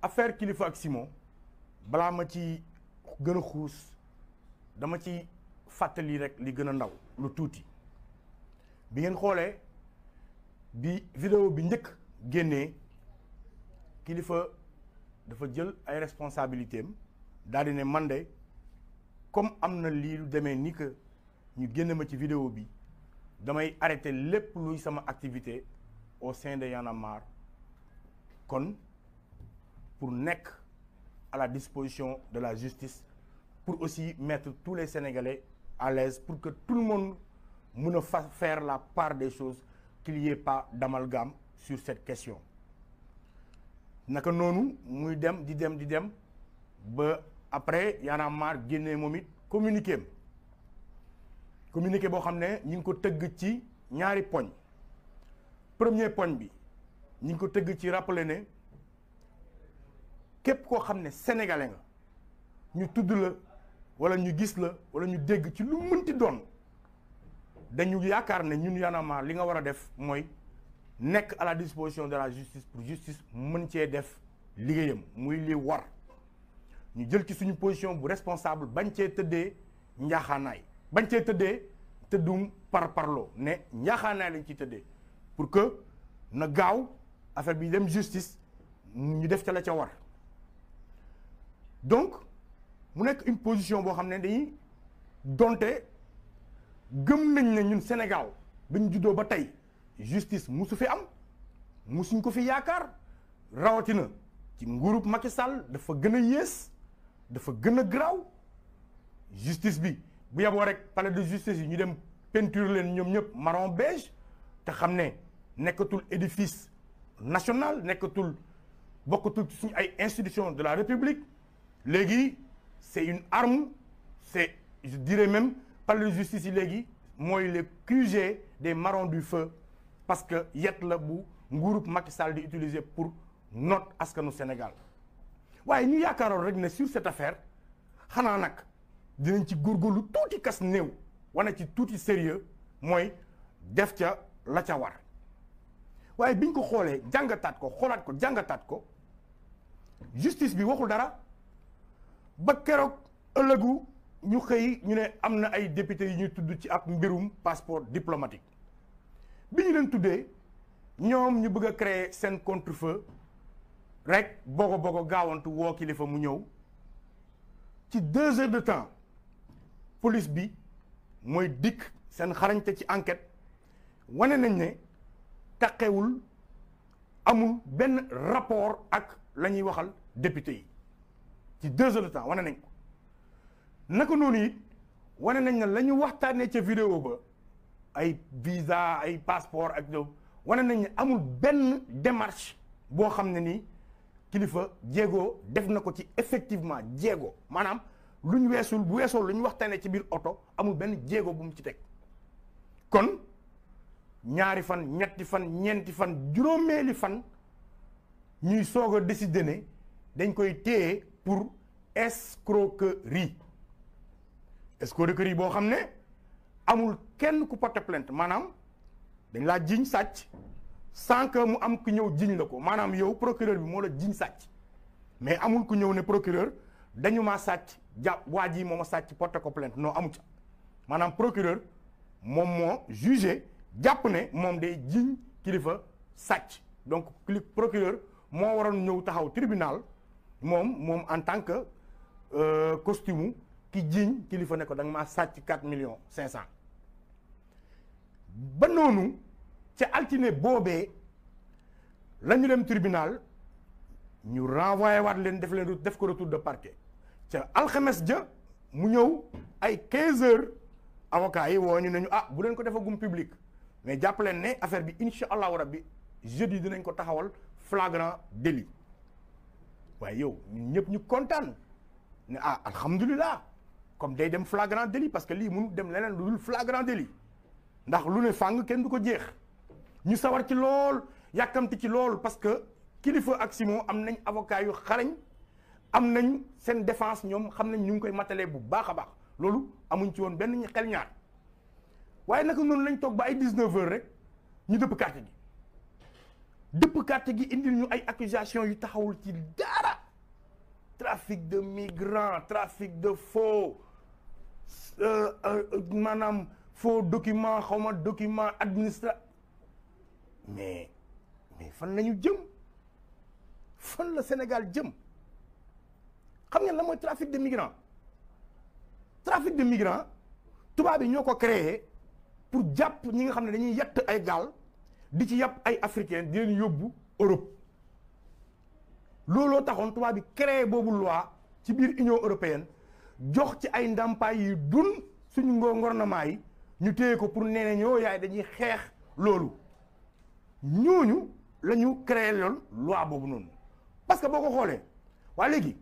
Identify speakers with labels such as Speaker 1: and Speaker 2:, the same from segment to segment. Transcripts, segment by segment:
Speaker 1: affaire Kilifeu ak Simon balaa ma ci gën a xuus dama ci fàttali rek li gën a ndaw lu tuuti bi ngeen xoolee bi vidéo bi njëkk génnee Kilifeu dafa jël ay responsabilités am daal di ne man de comme am na lii lu demee ni que ñu génne ma ci vidéo bi damay arrêter lépp luy sama activité au sein de Y'en a marre kon pour nekk à la disposition de la justice pour aussi mettre tous les Sénégalais à l'aise pour que tout le monde mën a faire la part des choses qu'il n'y ait pas d'amalgame sur cette question naka noonu muy dem di dem ba après Y'en a marre génnee moom it communiqué boo xam ne ñi ngi ko tëgg ci ñaari poñ premier poñ bi ñi ngi ko tëgg ci rappeler ne képp koo xam ne sénégalais nga ñu tudd la wala ñu gis la wala ñu dégg ci lu mënti doon dañu yaakaar ne ñun Y'en a marre li nga war a def mooy nekk à la disposition de la justice pour justice mën cee def liggéeyam muy li war ñu jël ci suñu position bu responsable bañ cee tëddee njaaxaanaay bañ cee tëddee tëddum parloo ne njaaxaanaay lañ ciy tëddee pour que na gaaw affaire bi dem justice ñu def ca la ca war donc mu nekk une position boo xam ne dañuy donte gëm nañ ne ñun Sénégal bi ñu juddoo ba tey justice musu fi am musuñ ko fi yaakaar rawatina ci nguurub Macky Sall dafa gën a yées dafa gën a garaaw justice bi bu yaboo rek palais de justice yi ñu dem peinture leen ñoom ñëpp marron beige te xam ne nekkatul édifice national nekkatul bokkatul ci suñu ay institutions de la République léegi c'est une arme c'est je dirais même palais de justice yi léegi mooy le QG des marrons du feu parce que yet la bu nguurub Macky Sall di utiliser pour noot askanu Sénégal waaye ñu yaakaaroon rek ne sur cette affaire xanaa nag dinañ ci góorgóorlu tuuti kas néew wane ci tuuti sérieux mooy def ca la ca war waaye biñ ko xoolee jàngataat ko xoolaat ko jàngataat ko justice bi waxul dara ba keroog ëllëgu ñu xëy ñu ne am na ay députés yi ñuy tudd ci ab mbirum passeport diplomatique bi ñu leen tuddee ñoom ñu bëgg a créer seen contre-feu rek bogo gaawantu woo Kilifeu mu ñëw ci 2 heures de temps police bi mooy dikk seen xarañte ci enquête wane nañ ne taqewul amul benn rapport ak la ñuy waxal député yi ci 2 heures de temps wane nañ ko naka noonu it wane nañ ne la ñu waxtaanee ca vidéo ba ay visa ay passeport ak wane nañ ne amul benn démarche boo xam ne nii Kilifeu jéego def na ko ci effectivement jéego maanaam lu ñu weesul bu weesoo lu ñu waxtaanee ci biir oto amul benn jéego bu mu ci teg kon ñaari fan ñetti fan ñeenti fan juróomeeli fan ñuy soog a décider ne dañ koy téye pour escroquerie boo xam ne amul kenn ku porter plainte maanaam dañ laa jiñ sàcc sans que mu am ku ñëw jiñ la ko maanaam yow procureur bi moo la jiñ sàcc mais amul ku ñëw ne procureur dañu maa sàcc jàpp waa ji moo ma sàcc porter ko plainte non amu ca maanaam procureur moom moo jugé jàpp ne moom day jiñ Kilifeu sàcc donc procureur moo waroon ñëw taxaw tribunal moom en tant que costume ki jiñ Kilifeu ne ko da nga maa sàcc 4,5 millions ba noonu ca altine boobee la ñu dem tribunal ñu renvoyé waat leen def ko retour de parquet ca alxames ja mu ñëw ay 15 heures avocats yi woo ñu ne ñu bu leen ko defagum public mais jàpp leen ne affaire bi incha allahu rabbi jeudi dinañ ko taxawal flagrant délit waaye yow ñun ñëpp ñu kontaan ne alhamdulilah comme day dem flagrant délit parce que lii mënu dem leneen lu dul flagrant délit ndax lu ne fàng kenn du ko jeex ñu sawar ci lool yàkkamti ci lool parce que Kilifeu ak Simon am nañ avocat yu xarañ am nañ seen défense ñoom xam nañ ñu ngi koy matalee bu baax a baax loolu amuñ ci woon benn xel ñaar waaye naka noonu lañ toog ba ay 19 heures rek ñu dëpp carte gi indil ñu ay accusation yu taxawul ci dara trafic de migrants trafic de faux maanaam faux document xaw ma document administratif mais fan lañu jëm fan la Sénégal jëm xam ngeen la mooy trafic de migrants tubaab yi ñoo ko créé pour jàpp ñi nga xam ne dañuy yett ay gaal di ci yàpp ay africains di leen yóbbu Europe looloo taxoon tubaab bi créé boobu loi ci biir Union européenne jox ci ay ndàmpaay yi dun suñu ngornement yi ñu téye ko pour nee ñoo yaay dañuy xeex loolu ñooñu la ñu créé loolu loi boobu noonu parce que boo ko xoolee waa léegi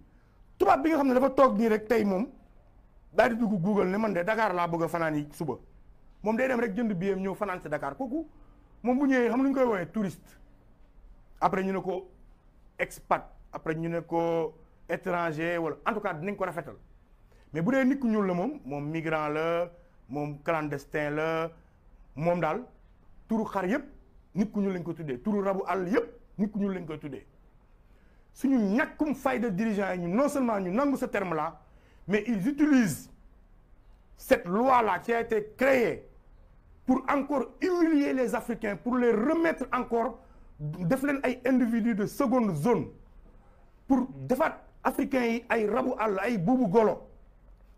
Speaker 1: tubaab bi nga xam ne dafa toog nii rek tey moom daal di dugg Google ne man de Dakar laa bëgg a fanaan yi suba moom day dem rek jënd billet ñëw fanaan si Dakar kooku moom bu ñëwee xam lu ñu koy woowee touriste après ñu ne ko expat après ñu ne ko étranger wala en tout cas dinañ ko rafetal mais bu dee nit ku ñuul la moom migrant la moom clandestin la moom daal turu xar yëpp nit ku ñuul lañ ko tuddee turu rabu àll yëpp nit ku ñuul lañ koy tuddee suñu ñàkkum fayda dirigeants yi ñu non seulement ñu nangu ce terme là mais ils utilisent cette loi là qui a été créée pour encore humilier les Africains pour les remettre encore def leen ay individus de seconde zone pour defaat africains yi ay rabu àll ay buubu golo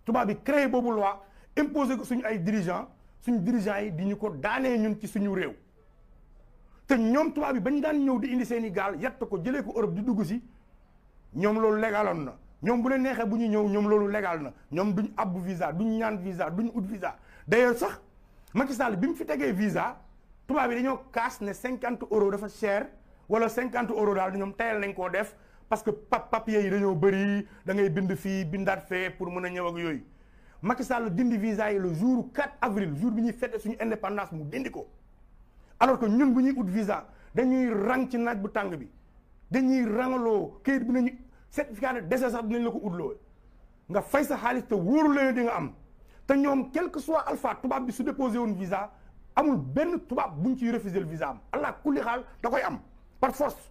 Speaker 1: tubaab bi créé boobu loi imposé ko suñu ay dirigeants yi di ñu ko daanee ñun ci suñu réew te ñoom tubaab bi bañ daan ñëw di indi seen i gaal yatt ko jëlee ko Europe di dugg si ñoom loolu légaloon na ñoom bu leen neexee bu ñu ñëw ñoom loolu légal na ñoom duñ abbu visa duñ ñaan visa duñ ut visa d'ailleurs sax Macky Sall bi mu fi tegee visa tubaab bi dañoo kaas ne 50 € dafa cher wala 50 € daal ñoom tayal nañ koo def parce que papier yi dañoo bëri da ngay bind fii bindaat fee pour mën a ñëw ak yooyu Macky Sall dindi visa yi le jour 4 avril jour bi ñuy fête suñu indépendance mu dindi ko alors que ñun bu ñuy ut visa dañuy rang ci naaj bu tàng bi dañuy rangaloo kayit bi nañu certificat de décès sax dinañ la ko utloo nga fay sa xaalis te wóoru leen di nga am te ñoom quel que soit alpha tubaab bi su déposé woon visa amul benn tubaab buñ ciy refusé le visa am allah kulli xaal da koy am par force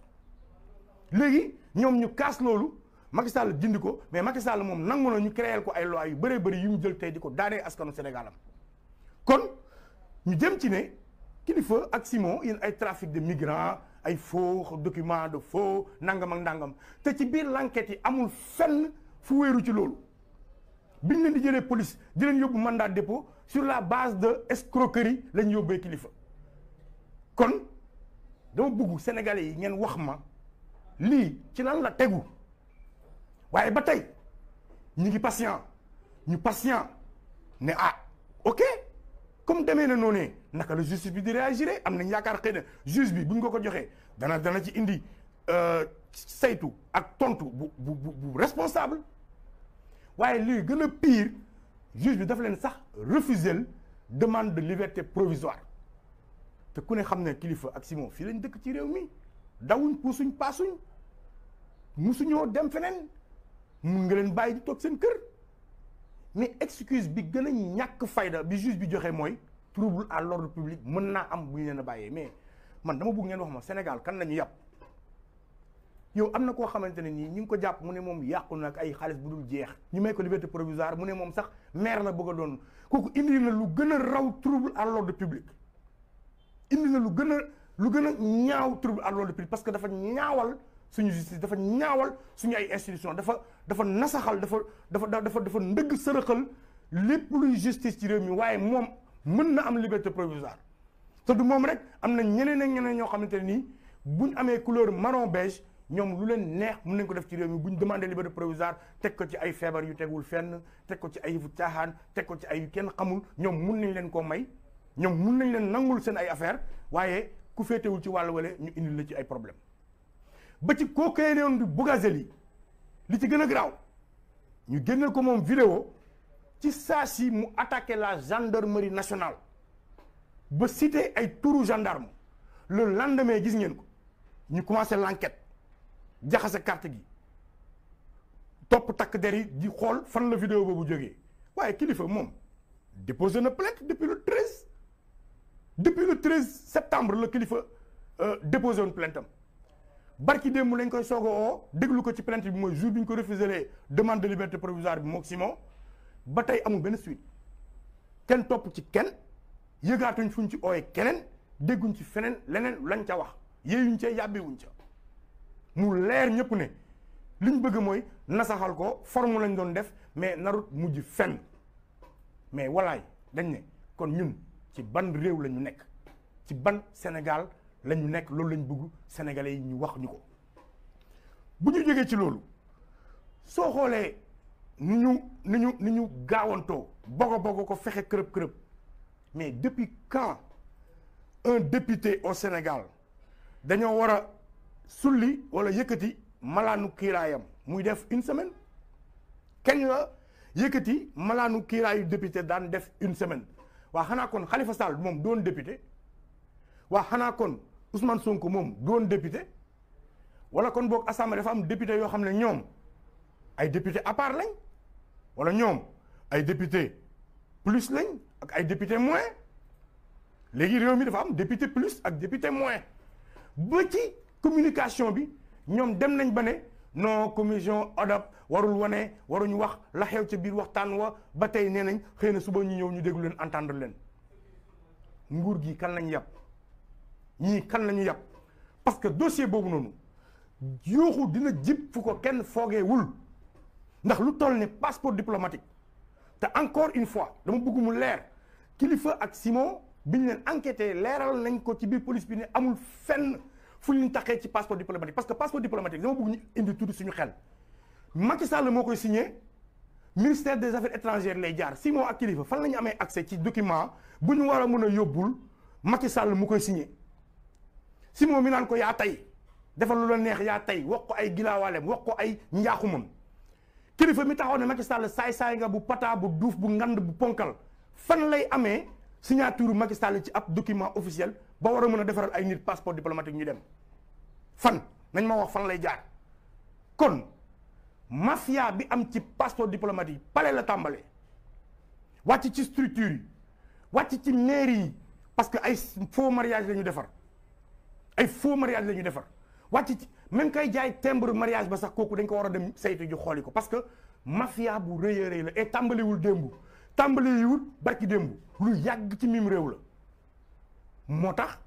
Speaker 1: léegi ñoom ñu kaas loolu Macky Sall dindi ko mais Macky Sall moom nangu na ñu créer ko ay loi yu bëree bëri yu mu jël tey di ko daanee askanu Sénégal am kon ñu jëm ci ne Kilifeu ak Simon yéen ay trafic de migrants ay faux document de faux nangam ak nangam te ci biir l'enquête yi amul fenn fu wéeru ci loolu biñ leen di jëlee police di leen yóbbu mandat de dépôt sur la base de escroquerie lañ yóbbee Kilifeu kon dama bëgg sénégalais yi ngeen wax ma lii ci lan la tegu waaye ba tey ñu ngi patient ne ok comme demee na noonu naka la justice bi di réagir am nañ yaakaar xëy na juge bi buñ ko joxee dana ci indi saytu ak tontu bu responsable waaye lii gën a pire juge bi dafa leen sax refuser demande de liberté provisoire te ku ne xam ne Kilifeu ak Simon fii lañ dëkk ci réew mi dawuñ puusuñ paasuñ musuñoo dem feneen mun nga leen bàyyi di toog seen kër mais excuse bi gën a ñàkk fayda bi juge bi joxe mooy trouble à l'ordre public mën naa am bu ñu leen a bàyyee mais man dama bëgg ngeen wax ma Sénégal kan la ñu yàpp yow am na koo xamante ne nii ñu ngi ko jàpp mu ne moom yàqu na ak ay xaalis bu dul jeex ñu may ko liberté provisoire mu ne moom sax maire la bëgg a doon kooku indi na lu gën a raw trouble à l'ordre public indi na lu gën a ñaaw trouble à l'ordre public parce que dafa ñaawal suñu justice dafa ñaawal suñu ay institution dafa nasaxal dafa ndëgg sërëxal lépp luy justice ci réew mi waaye moom mën na am liberté provisoire te du moom rek am na ñeneen ak ñeneen ñoo xamante ne nii buñ amee couleur marron beige ñoom lu leen neex mën nañ ko def ci réew mi buñ demandé liberté provisoire teg ko ci ay feebar yu tegul fenn teg ko ci ay yëfu caaxaan teg ko ci ay yu kenn xamul ñoom mun nañ leen koo may ñoom mun nañ leen nangul seen ay affaire waaye ku féetewul ci wàllu wale ñu indil la ci ay problème ba ci koo koy newoon di Bougazelli li ci gën a garaaw ñu génneel ko moom vidéo ci saa si mu attaqué la gendarmerie nationale ba cité ay turu gendarme le lendemain gis ngeen ko ñu commencé l'enquête jaxase carte gi topp takk der yi di xool fan la vidéo boobu jógee waaye Kilifeu moom déposé na plainte depuis le 13 septembre la Kilifeu déposé woon plainte am barki démb lañ koy soog a oo déglu ko ci plainte bi mooy jour bi ñu ko refusé demande de liberté provisoire bi mook Simon ba tey amul benn suite kenn topp ci kenn yëgaatuñ fuñ ci ooyee keneen dégguñ ci feneen leneen lañ ca wax yéeyuñ ca yàbbiwuñ ca mu leer ñëpp ne liñ bëgg mooy nasaxal ko forme lañ doon def mais narut mujj fenn mais walaay dañ ne kon ñun ci ban réew la ñu nekk ci ban Sénégal la ñu nekk loolu lañ bëgg sénégalais yi ñu wax ñu ko bu ñu jógee ci loolu soo xoolee ni ñu gaawantoo bogo ko fexe kërëb mais depuis quand un député au Sénégal dañoo war a sulli wala yëkkati malaanu kiiraayam muy def une semaine kañ la yëkkati malaanu kiiraayu député daan def une semaine waa xanaa kon Khalifa Sall moom doon député waa xanaa kon Ousmane Sonko moom doon député wala kon boog assemblée dafa am député yoo xam ne ñoom ay député à part lañ wala ñoom ay député plus lañ ak ay député moins léegi réew mi dafa am député plus ak député moins ba ci communication bi ñoom dem nañ ba ne non commission ODAP waruñu wax la xew ca biir waxtaan wa ba tey nee nañ xëy na suba ñu ñëw ñu déglu leen entendre leen nguur gi kan lañ yàpp ñii kan lañu yàpp parce que dossier boobu noonu yooxu dina jib fu ko kenn foogeewul ndax lu toll ne passeport diplomatique te encore une fois dama bëgg mu leer Kilifeu ak Simon bi ñu leen enquêté leeral nañ ko ci biir police bi ne amul fenn fu ñu taxee ci passeport diplomatique parce que passeport diplomatique dama bëgg ñu indi tuuti suñu xel Macky Sall moo koy signé ministère des affaires étrangères lay jaar Simon ak Kilifeu fan la ñu amee accès ci document bu ñu war a mën a yóbbul Macky Sall mu koy signé Simon mi naan ko yaa tey defal lu la neex yaa tey wax ko ay gilaawaaleem wax ko ay njaaxumam Kilifeu mi taxaw ne Macky Sall saay-saay nga bu pata bu duuf bu ngand bu ponkal fan lay amee signature Macky Sall ci ab document officiel ba war a mën a defaral ay nit passeport diplomatique ñu dem fan nañ ma wax fan lay jaar kon mafia bi am ci passeport diplomatique pale la tàmbale wàcc ci structure yi wàcc ci mairie yi parce que ay faux mariage la ñu defar ay faux mariage la ñu defar wàcc ci même kay jaay timbre mariage ba sax kooku dañ ko war a dem saytu ju xooli ko parce que mafia bu rëy a rëy la et tàmbaliwul démb tàmbaliwul barki démb lu yàgg ci mim réew la moo tax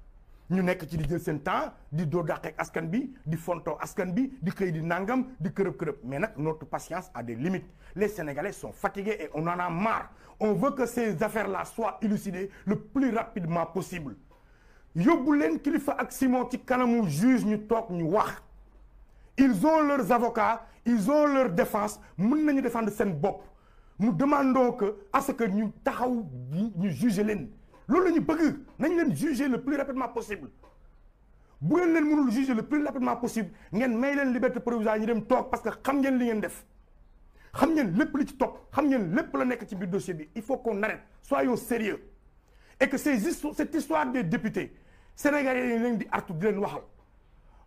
Speaker 1: ñu nekk ci di jël seen temps di doo dàqeek askan bi di fontoo askan bi di xëy di nangam di kërëb mais nag notre patience a des limites les Sénégalais sont fatigués et on en a marre on veut que ces affaires-là soient élucidées le plus rapidement possible yóbbu leen Kilifeu ak Simon ci kanamu juge ñu toog ñu wax ils ont leurs avocats ils ont leur défense mën nañu défendre seen bopp nous demandons que à ce que ñu taxaw ñu juger leen loolu la ñu bëgg nañ leen juger le plus rapidement possible bu ngeen leen mënul juger le plus rapidement possible ngeen may leen liberté provisoire ñu dem toog parce que xam ngeen li ngeen def xam ngeen lépp li ci topp xam ngeen lépp la nekk ci biir dossier bi il faut qu'on arrête soyons sérieux et que cette histoire des députés sénégalais yi leen di artu di leen waxal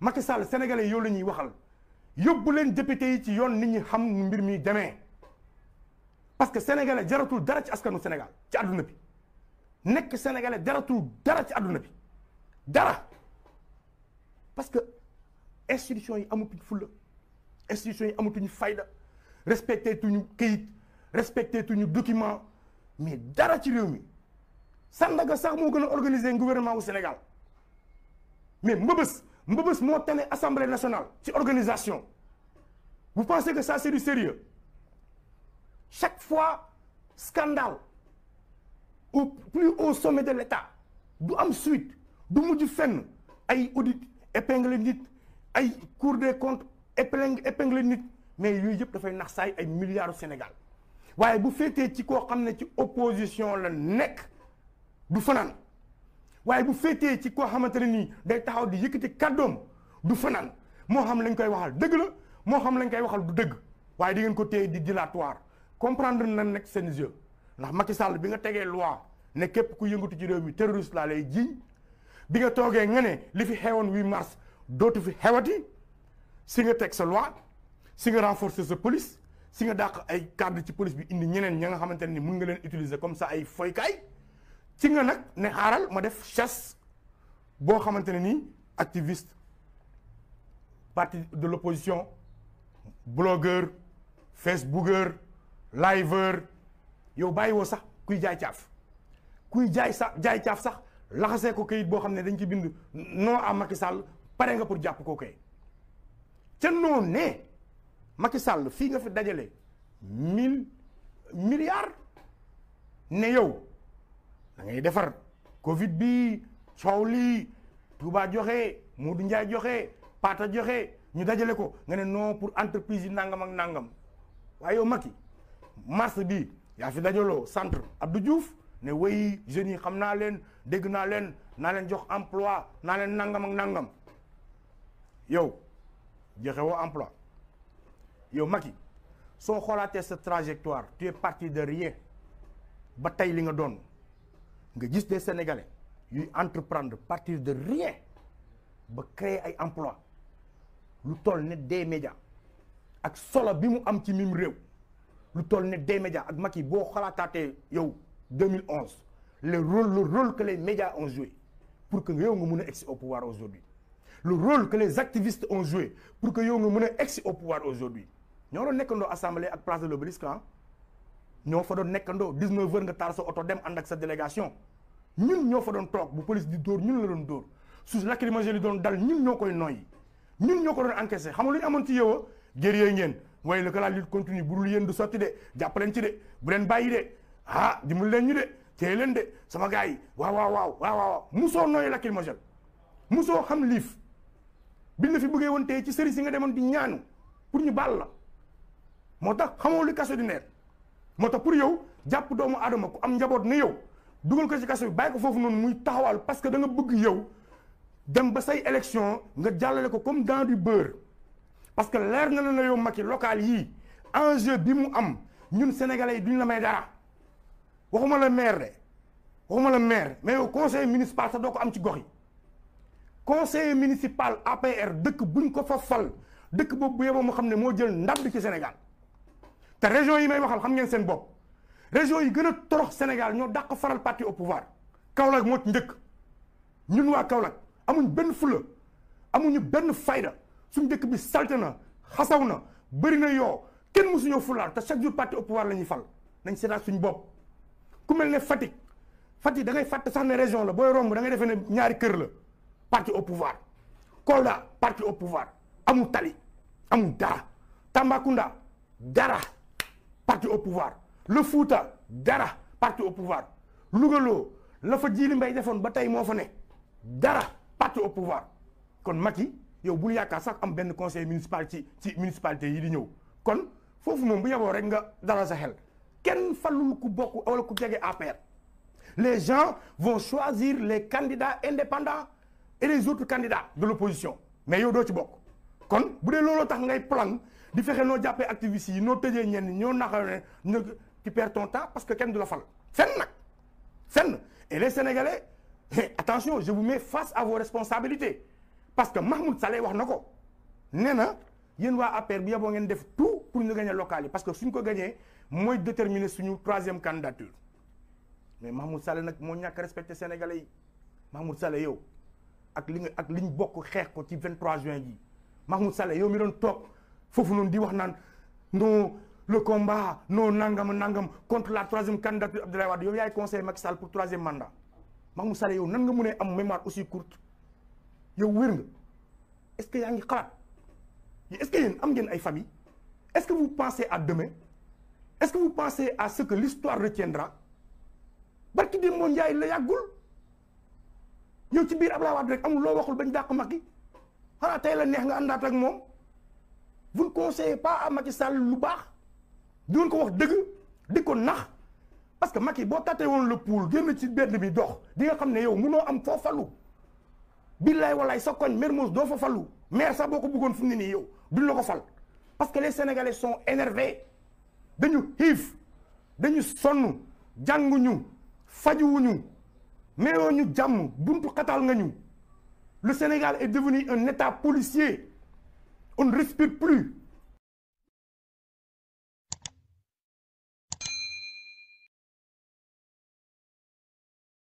Speaker 1: Macky Sall sénégalais yow la ñuy waxal yóbbu leen député yi ci yoon nit ñi xam mbir mi demee parce que sénégalais jaratul dara ci askanu Sénégal ci àdduna bi nekk sénégalais jaratul dara ci àdduna bi dara parce que institutions yi amatuñ fulla institutions yi amatuñu fayda respecté tuñu këyit respecté tuñu document mais dara ci réew mi Sandaga sax moo gën a organiser gouvernement wu Sénégal mais mbëbës moo tane assemblée nationale ci organisation vous pensez que ça c'est du sérieux chaque fois scandale au plus haut sommet de l'État du am suite du mujj fenn ay audit épingle nit ay cour des comptes épingle nit mais yooyu yëpp dafay nax saay ay milliards Sénégal waaye bu féetee ci koo xam ne ci opposition la nekk du fanaan waaye bu féetee ci koo xamante ne nii day taxaw di yëkkati kàddoom du fanaan moo xam lañ koy waxal dëgg la moo xam lañ koy waxal du dëgg waaye di ngeen ko téye di dilatoire comprendre na nekk seen jeu ndax Macky Sall bi nga tegee loi ne képp ku yëngatu ci réew mi terroriste laa lay jiiñ bi nga toogee nga ne li fi xewoon 8 mars dootu fi xewati si nga teg sa loi si nga renforcer sa police si nga dàq ay cadre ci police bi indi ñeneen ña nga xamante ne ni mun nga leen utiliser comme ça ay foykaay ci nga nag ne xaaral ma def chasse boo xamante ne nii activiste parti de l'opposition blogueur facebooker liveur yow bàyyiwoo sax kuy jaay caaf kuy jaay caaf sax laxasee ko kayit boo xam ne dañ ci bind non à Macky Sall pare nga pour jàpp ko kay ca noonu ne Macky Sall fii nga fi dajale 1000 milliards ne yow da ngay defar Covid bi coow lii Touba joxe Modou Ndiaye joxe Pata joxe ñu dajale ko nga ne non pour entreprise yi nangam ak nangam waaye yow Macky mars bi yaa fi dajaloo centre Abdou Diouf ne way jeunes yi xam naa leen dégg naa leen jox emploi naa leen nangam ak nangam yow joxe woo emploi yow Macky soo xoolaatee sa trajectoire tu es parti de rien ba tey li nga doon nga gis des Sénégalais yuy entreprendre partir de rien ba créer ay emploi lu toll ne des médias ak solo bi mu am ci mim réew lu toll ne des médias ak Macky boo xalaataatee yow 2011 le rôle que les médias ont joué pour que yow nga mën a egsi au pouvoir aujourd'hui le rôle que les activistes ont joué pour que yow nga mën a egsi au pouvoir aujourd'hui ñoo doon nekkandoo assemblée ak place de l'Obélisque ñoo fa doon nekkandoo 19 heures nga taal sa oto dem ànd ak sa délégation ñun ñoo fa doon toog bu police di dóor ñun la doon dóor su lacrymogène yi doon dal ñun ñoo koy noyyi ñun ñoo ko doon encaissé xam nga lu ñu amoon ci yow a guerrier ngeen waaye que la lutte continue bu dul yéen du sotti de jàpp leen ci de bu leen bàyyi de dimbali leen ñu de téye leen de sama gars yi waaw musoo noyyi lacrymogène musoo xam liif biñ la fi bëggee woon tey ci sëriñ si nga demoon di ñaanu pour ñu baal la moo tax xamoo li kaso di neer moo tax pour yow jàpp doomu aadama ku am njaboot ne yow dugal ko ci kaso bi bàyyi ko foofu noonu muy taxawal parce que da nga bëgg yow dem ba say élection nga jàllale ko comme dans du beurre parce que leer na la yow Macky local yii enjeu bi mu am ñun sénégalais yi duñ la may dara waxuma la maire mais yow conseiller municipal sax doo ko am ci gox yi conseiller municipal APR dëkk buñ ko fa fal dëkk boobu bu yeboo moo xam ne moo jël ndab bi ci Sénégal te région yi may waxal xam ngeen seen bopp région yi gën a torox Sénégal ñoo dàq faral parti au pouvoir Kaolack moo ci njëkk ñun waa Kaolack amuñ benn fula amuñu benn fayda suñ dëkk bi salte na xasaw na bëri na yoo kenn mësuñoo fulaal te chaque jour parti au pouvoir la ñuy fal nañ seetaat suñ bopp ku mel ne Fatick da ngay fàtte sax ne région la booy romb da ngay defee ne ñaari kër la parti au pouvoir Kolda parti au pouvoir amul tali amul dara Tambacounda dara parti au pouvoir le Fouta dara parti au pouvoir Louga loo la fa Djily Mbaye defoon ba tey moo fa ne dara parti au pouvoir kon Macky yow bul yaakaar sax am benn conseil municipal ci municipalité yi di ñëw kon foofu moom bu yeboo rek nga dalal sa xel kenn falul ku bokk wala ku jege APR les gens vont choisir les candidats indépendants et les autres candidats de l'opposition mais yow doo ci bokk kon bu dee looloo tax ngay plan di fexe noo jàppee activistes yi noo tëjee ñenn ñoo naxal ne tu perds ton temps parce que kenn du la fal fenn et les Sénégalais attention je vous mets face à vos responsabilités parce que Mahmoud Saleh wax na ko nee na yéen waa APR bi yeboo ngeen def tout pour ñu gagner local yi parce que suñ ko gagner mooy déterminer suñu troisième candidature mais Mahmoud Saleh nag moo ñàkk respecté Sénégalais yi Mahmoud Saleh yow ak liñ bokk xeex ko ci 23 juin ji Mahmoud Saleh yow mi doon toog foofu noonu di wax naan non le combat non nangam contre la troisième candidature Abdoulaye Wade yow yaay conseiller Macky Sall pour troisième mandat Mahmoud Saleh yow nan nga mënee am mémoire aussi courte yow wér nga est-ce que yaa ngi xalaat est-ce que yéen am ngeen ay famille est-ce que vous pensez à demain est-ce que vous pensez à ce que l'histoire retiendra barki dem moo njaay la yàggul yow ci biir Abdoulaye Wade rek amul loo waxul bañ dàq Macky xanaa tey la neex nga àndaat ak moom vous ne conseillez pas à Macky Sall lu baax di ngeen ko wax dëgg di ko nax parce que Macky boo tàttee woon le poul génn ci benn bi dox di nga xam ne yow munoo am foo falu billaay walaay sa koñ Mermoz doo fa falu maire sax boo ko bëggoon fu mu ne nii yow duñ la ko fal parce que les Sénégalais sont énervés dañu xiif dañu sonn jànguñu fajuwuñu mayoo ñu jàmm buntu xatal nga ñu le Sénégal est devenu un état policier on ne respire plus